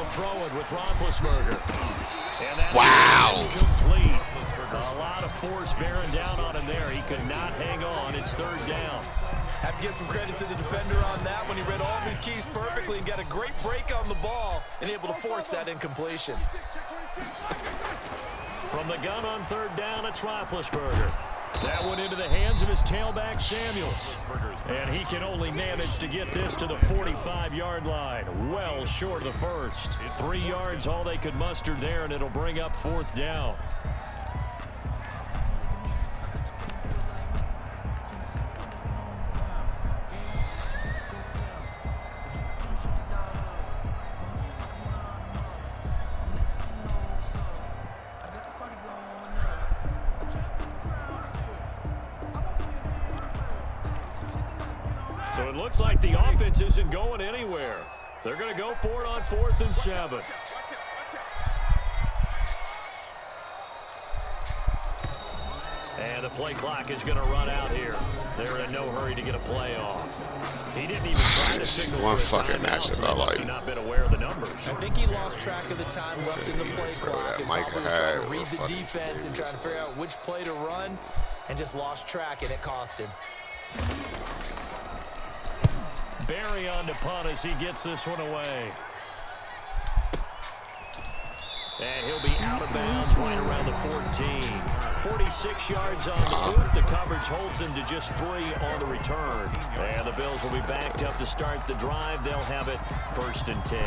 They'll throw it with Roethlisberger. And that wow. is complete. A lot of force bearing down on him there. He could not hang on. It's third down. Have to give some credit to the defender on that when he read all of his keys perfectly and got a great break on the ball and able to force that incompletion. From the gun on third down, it's Roethlisberger. That went into the hands of his tailback, Samuels. And he can only manage to get this to the 45-yard line. Well short of the first. 3 yards, all they could muster there, and it'll bring up fourth down. So it looks like the offense isn't going anywhere. They're going to go for it on 4th and 7. And the play clock is going to run out here. They're in no hurry to get a play off. He didn't even try to signal one for a fucking matchup so I like. He not been aware of the numbers. I think he lost track of the time left in the play clock and probably was trying to read the defense and trying to figure out which play to run and just lost track, and it cost him. Barry on to punt as he gets this one away. And he'll be out of bounds right around the 14. 46 yards on the boot. The coverage holds him to just 3 on the return. And the Bills will be backed up to start the drive. They'll have it 1st and 10.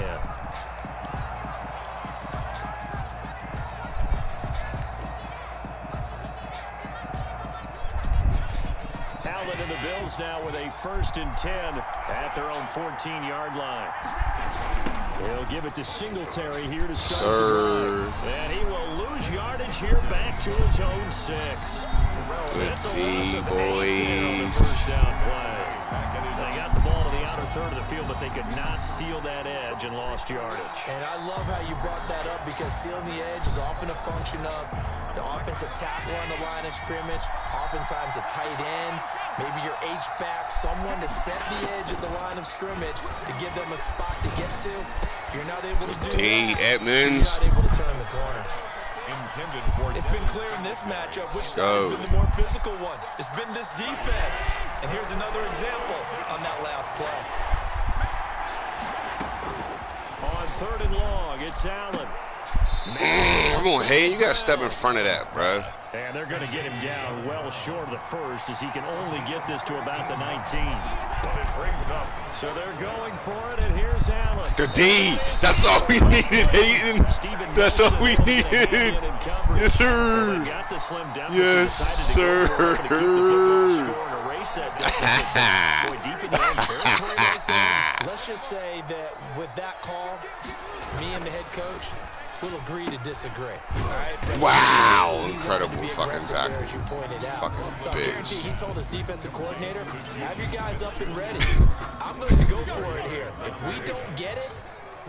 Allen and the Bills now with a 1st and 10 at their own 14-yard line. They'll give it to Singletary here to start the drive. And he will lose yardage here back to his own 6. That's a loss of 8 there on the first down play. They got the ball to the outer third of the field, but they could not seal that edge and lost yardage. And I love how you brought that up because sealing the edge is often a function of the offensive tackle on the line of scrimmage, oftentimes a tight end, maybe your H-back, someone to set the edge at the line of scrimmage to give them a spot to get to. If you're not able to do that, Edmonds. you're not able to turn the corner. It's been clear in this matchup which side has been the more physical one. It's been this defense. And here's another example on that last play. On 3rd and long, it's Allen. Come on, hey, you got to step in front of that, bro. And they're going to get him down well short of the first as he can only get this to about the 19. But it brings up. So they're going for it, and here's Allen. The D. That's all we needed, Hayden. That's all we needed. Yes, sir. Yes, sir. Let's just say that with that call, me and the head coach will agree to disagree. All right? Wow. Incredible fucking tackle. As you pointed out. So I bitch. guarantee he told his defensive coordinator, have your guys up and ready. I'm going to go for it here. If we don't get it,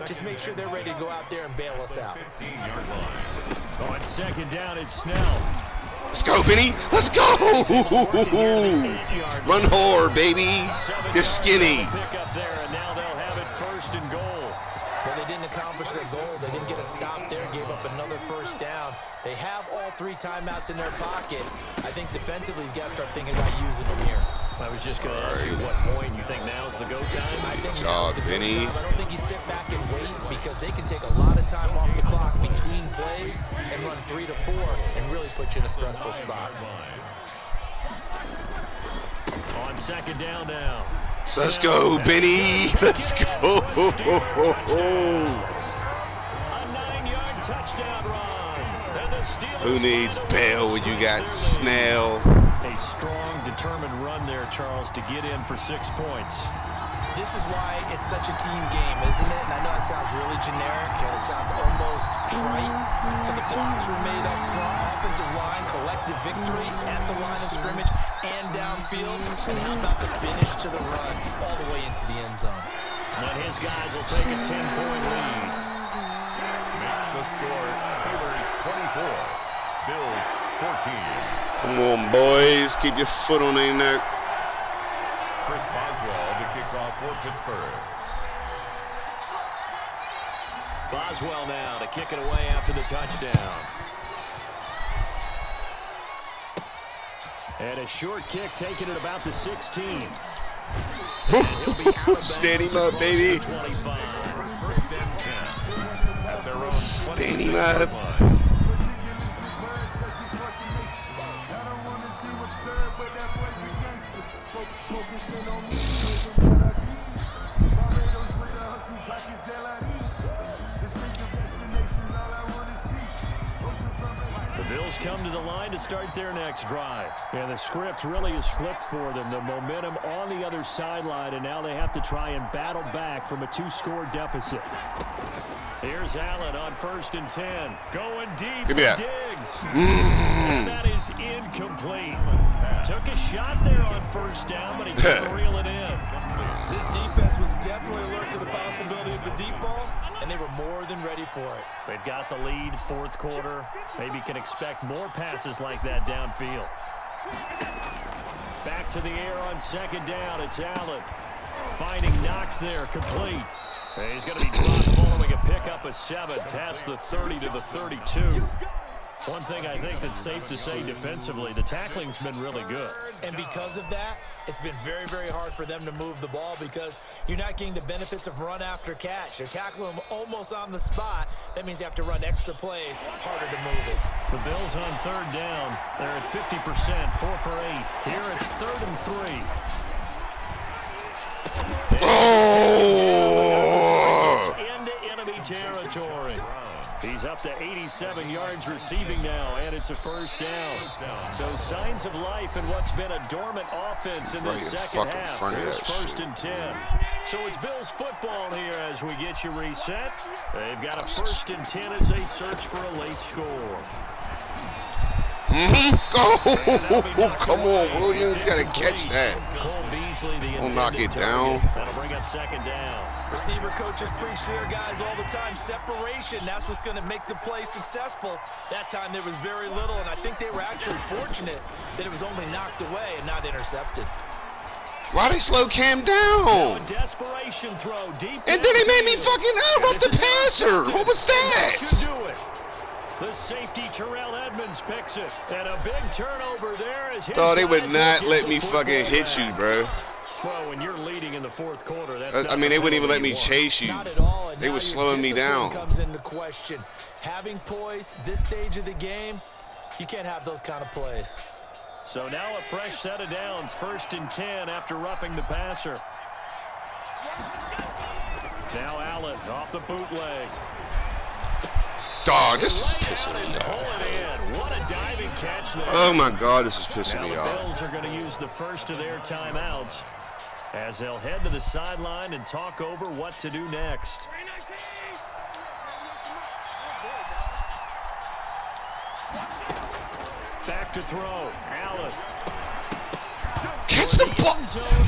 just make sure they're ready to go out there and bail us out. On 2nd down, it's Snell. Let's go, Vinny. Let's go. Run hard, baby. You're skinny. Pick up there, and now they'll have it 1st and goal. Well, they didn't accomplish their goal. They didn't get a stop there, gave up another 1st down. They have all 3 timeouts in their pocket. I think defensively, you got to start thinking about using them here. I was just going to ask you what point you think now's the go time. I think now's the go time. I don't think you sit back and wait because they can take a lot of time off the clock between plays and run 3 to 4 and really put you in a stressful spot. On 2nd down now. Let's go, Benny. Let's go. A 9-yard touchdown run. And the Steelers Who needs Bell when you got Snell? A strong, determined run there, Charles, to get in for 6 points. This is why it's such a team game, isn't it? And I know it sounds really generic and it sounds almost trite, but the blocks were made up front, offensive line, collective victory at the line of scrimmage and downfield. And how about the finish to the run all the way into the end zone? And his guys will take a 10-point lead. Makes the score Steelers 24, Bills 14. Come on, boys. Keep your foot on their neck. Chris Boswell to kick off for Pittsburgh. Boswell now to kick it away after the touchdown. And a short kick taken at about the 16. Stand him up, baby. Stand him up. The Bills come to the line to start their next drive. And the script really is flipped for them. The momentum on the other sideline, and now they have to try and battle back from a 2-score deficit. Here's Allen on 1st and 10. Going deep for Diggs. And that is incomplete. Took a shot there on 1st down, but he couldn't reel it in. This defense was definitely alert to the possibility of the deep ball, and they were more than ready for it. They've got the lead, 4th quarter. Maybe can expect more passes like that downfield. Back to the air on 2nd down. It's Allen. Finding Knox there, complete. And he's going to be dropped following a pickup of 7 past the 30 to the 32. One thing I think that's safe to say defensively, the tackling's been really good. And because of that, it's been very, very hard for them to move the ball because you're not getting the benefits of run after catch. They're tackling them almost on the spot. That means you have to run extra plays, harder to move it. The Bills on 3rd down. They're at 50%, 4 for 8. Here it's 3rd and 3. Oh! It's into enemy territory. He's up to 87 yards receiving now, and it's a 1st down. So signs of life in what's been a dormant offense in the second half. Here's 1st and 10. So it's Bills football here as we get you reset. They've got a 1st and 10 as they search for a late score. Oh, come on, Williams. You got to catch that. Don't knock it down. That'll bring up 2nd down. Receiver coaches preach to their guys all the time. Separation, that's what's going to make the play successful. That time there was very little, and I think they were actually fortunate that it was only knocked away and not intercepted. Why they slow Cam down? Desperation throw deep. And then they made me fucking out the passer. What was that? The safety Terrell Edmonds picks it, and a big turnover there. Oh, they would not let me fucking hit you, bro. Well, when you're leading in the 4th quarter, that's I mean, they wouldn't even let me chase you. Not at all. They were slowing me down. Comes into question. Having poise this stage of the game, you can't have those kind of plays. So now a fresh set of downs, 1st and 10 after roughing the passer. Now Allen off the bootleg. Dog, this is pissing me off. What a diving catch there. Oh my God, this is pissing me The off. Bills are going to use the first of their timeouts as they'll head to the sideline and talk over what to do next. Back to throw. Allen. Catch the ball.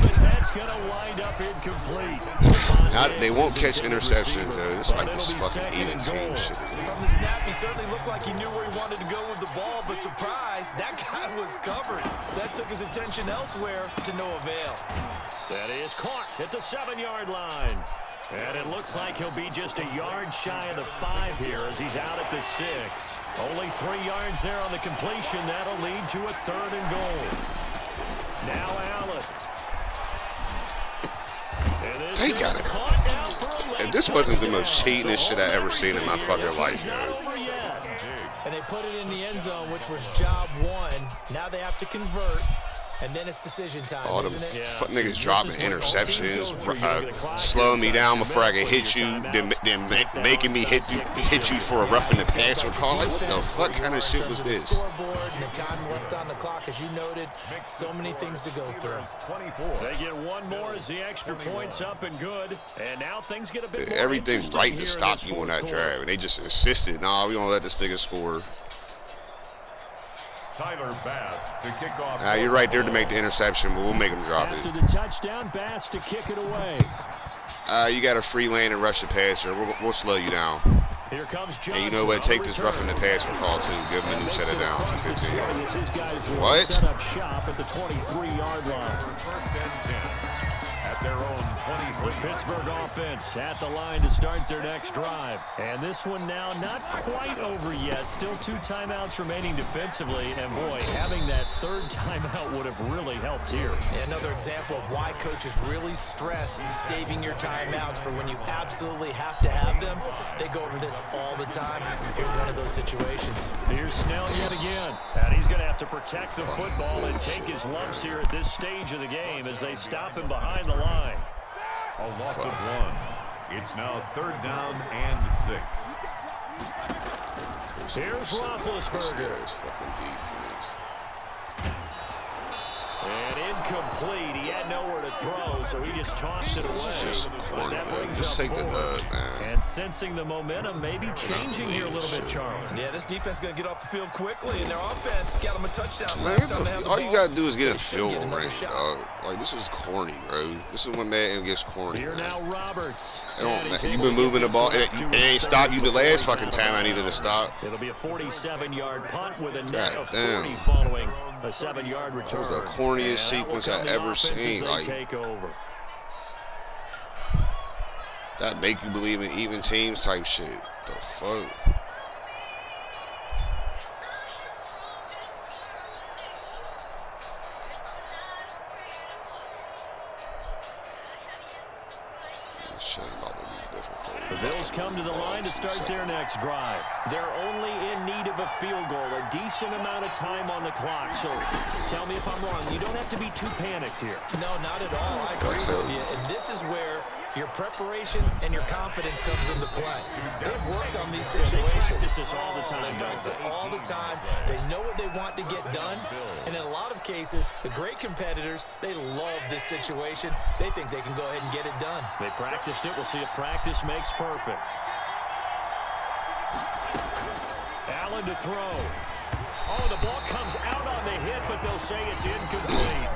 But that's going to wind up incomplete. They won't catch interceptions, though. It's like this fucking even team shit. From the snap, he certainly looked like he knew where he wanted to go with the ball, but surprise, that guy was covered. So that took his attention elsewhere to no avail. That is caught at the 7-yard line. And it looks like he'll be just a yard shy of the 5 here as he's out at the 6. Only 3 yards there on the completion. That'll lead to a 3rd and goal. Now Allen. They got it. And this wasn't the most cheatingest shit I ever seen in my fucking life, man. And they put it in the end zone, which was job 1. Now they have to convert. And then it's decision time, isn't it? Fuck niggas dropping interceptions, slowing me down before I can hit you, then making me hit you for a roughing the passer call. Like, what the fuck kind of shit was this? Scoreboard and the time left on the clock, as you noted, so many things to go through. They get one more as the extra point's up and good, and now things get a bit more everything right to stop you on that drive, and they just insisted, nah, we don't let this nigga score. Tyler Bass to kick off. You're right there to make the interception, but we'll make him drop it. After the touchdown, Bass to kick it away. You got a free lane and rush the passer. We'll slow you down. Here comes Johnson. And you know what? Take this roughing the passer call too. Give him a new set of downs for 15 yards. What? Set up shop at the 23-yard line. 1st and 10 at their own The Pittsburgh offense at the line to start their next drive. And this one now not quite over yet. Still 2 timeouts remaining defensively. And, boy, having that 3rd timeout would have really helped here. Another example of why coaches really stress saving your timeouts for when you absolutely have to have them. They go over this all the time. Here's one of those situations. Here's Snell yet again. And he's going to have to protect the football and take his lumps here at this stage of the game as they stop him behind the line. A loss of 1. It's now 3rd down and 6. Here's Roethlisberger. And incomplete. He had nowhere to throw, so he just tossed it away. But that brings up 4th. And sensing the momentum, maybe changing here a little bit, Charles. Yeah, this defense is going to get off the field quickly, and their offense got them a touchdown. All you got to do is get a field goal range, dog. Like, this is corny, bro. This is when Madden gets corny, Here man. now Roberts. You've been moving the ball. It ain't stopped you the last fucking time I needed to stop. It'll be a 47-yard punt with a net of 40 following a 7-yard return. That was the corniest sequence I ever seen. Like, take over. That make you believe in even teams type shit. The fuck? The Bills come to the line to start their next drive. They're only in need of a field goal, a decent amount of time on the clock. So tell me if I'm wrong. You don't have to be too panicked here. No, not at all. I agree with you. And this is where your preparation and your confidence comes into play. They've worked on these situations. They practice this all the time. They practice it all the time. They know what they want to get done. And in a lot of cases, the great competitors, they love this situation. They think they can go ahead and get it done. They practiced it. We'll see if practice makes perfect. Allen to throw. Oh, the ball comes out on the hit, but they'll say it's incomplete.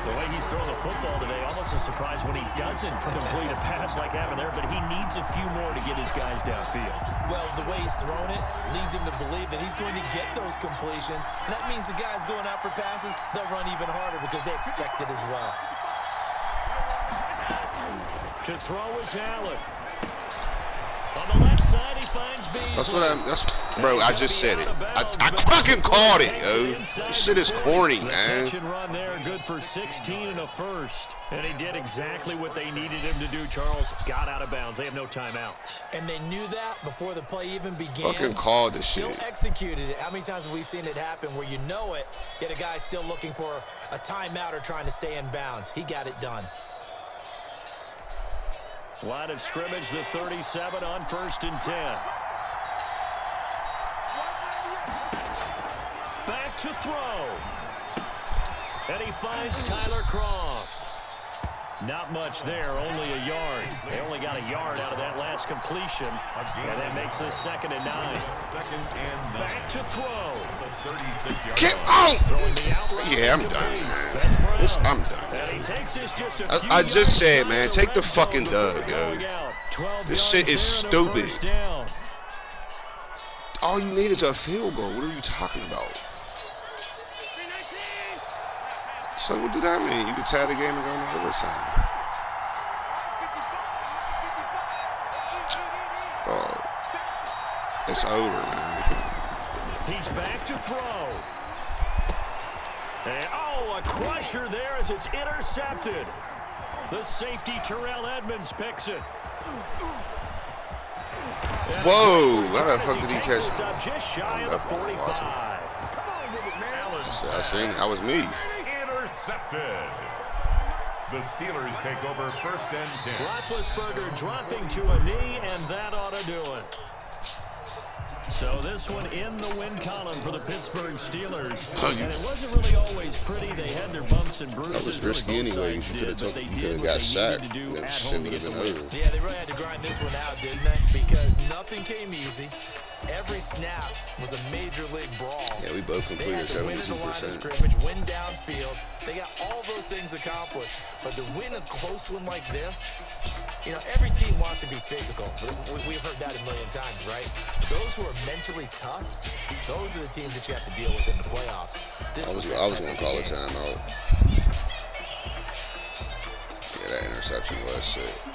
The way he's throwing the football today, almost a surprise when he doesn't complete a pass like having there, but he needs a few more to get his guys downfield. Well, the way he's thrown it leads him to believe that he's going to get those completions. And that means the guys going out for passes, they'll run even harder because they expect it as well. To throw is Allen. On the left side, he finds Beasley. Bro, I just said it. I fucking called it, yo. This shit is corny, man. Catch and run there, good for 16 and a first. And he did exactly what they needed him to do, Charles. Got out of bounds. They have no timeouts. And they knew that before the play even began. Fucking called this shit. Still executed it. How many times have we seen it happen where you know it, yet a guy's still looking for a timeout or trying to stay in bounds? He got it done. Line of scrimmage, the 37 on 1st and 10. Back to throw. And he finds Tyler Kroft. Not much there, only a yard. They only got a yard out of that last completion. And that makes this 2nd and 9. Back to throw. Get out! Yeah, I'm done, man. I'm done. I just said, man, take the fucking dub, yo. This shit is stupid. All you need is a field goal. What are you talking about? So what did that mean? You could tie the game and go into overtime. Dog. It's over, man. He's back to throw. And, oh, a crusher there as it's intercepted. The safety, Terrell Edmonds, picks it. And whoa, how the fuck did he catch it? Up just shy of the 45. I seen it. That was me. Intercepted. The Steelers take over 1st and 10. Roethlisberger dropping to a knee, and that ought to do it. So this one in the win column for the Pittsburgh Steelers. And it wasn't really always pretty. They had their bumps and bruises. That was risky anyway. You could have got sacked. That shit would have been over. Yeah, they really had to grind this one out, didn't they? Because nothing came easy. Every snap was a major league brawl. Yeah, we both completed 72%. They had to win at the line of scrimmage, win downfield. They got all those things accomplished. But to win a close one like this, you know, every team wants to be physical. We've heard that a million times, right? Those who are mentally tough, those are the teams that you have to deal with in the playoffs. I was going to call a timeout. Yeah, that interception was. Shit.